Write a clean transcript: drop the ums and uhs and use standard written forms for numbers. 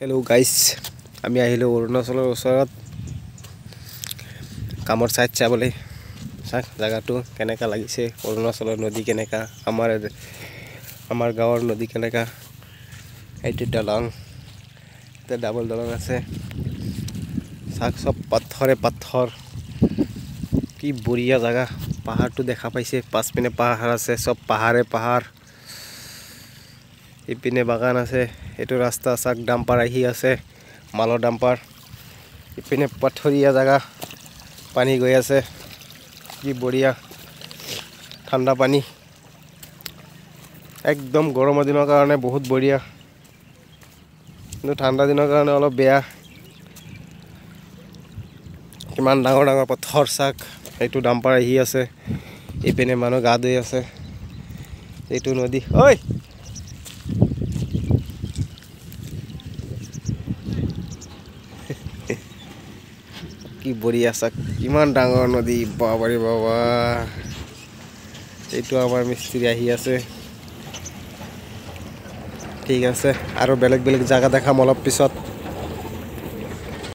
hello guys আমি আহিলো অৰুণাচলৰ ওচৰত কামৰ সাইড চাবলে চাক জায়গাটো কেনেকা লাগিছে অৰুণাচলৰ নদী কেনেকা আমাৰ গাঁৱৰ নদী কেনেকা এইটো দলং তে ডাবল দলং আছে চাক সব পাথৰে পাথৰ কি বঢ়িয়া জায়গা পাহাৰটো দেখা পাইছে পাঁচ পিনে পাহাৰ আছে সব পাহাৰে পাহাৰ ইপিনে বাগান আছে এটো ৰাস্তা সাক ডাম্পাৰ আহি আছে মালৰ ডাম্পাৰ ইপিনে পাথৰিয়া জায়গা পানী গৈ আছে কি বঢ়িয়া ঠাণ্ডা পানী একদম গৰমৰ দিনৰ কাৰণে বহুত বঢ়িয়া কিন্তু ঠাণ্ডা দিনৰ কাৰণে অলপ বেয়া কিমান ডাঙৰ ডাঙৰ পাথৰ সাক এইটো ডাম্পাৰ আহি আছে ইপিনে মানুহ গা ধুই আছে এইটো নদী ঐ কি বঢ়িয়া সাক ইমান ডাঙৰ নদী বাবাৰে বাবা এইটো আমাৰ মিস্ত্ৰী আহি আছে ঠিক আছে আৰু বেলেগ বেলেগ জায়গা দেখাম অলপ পিছত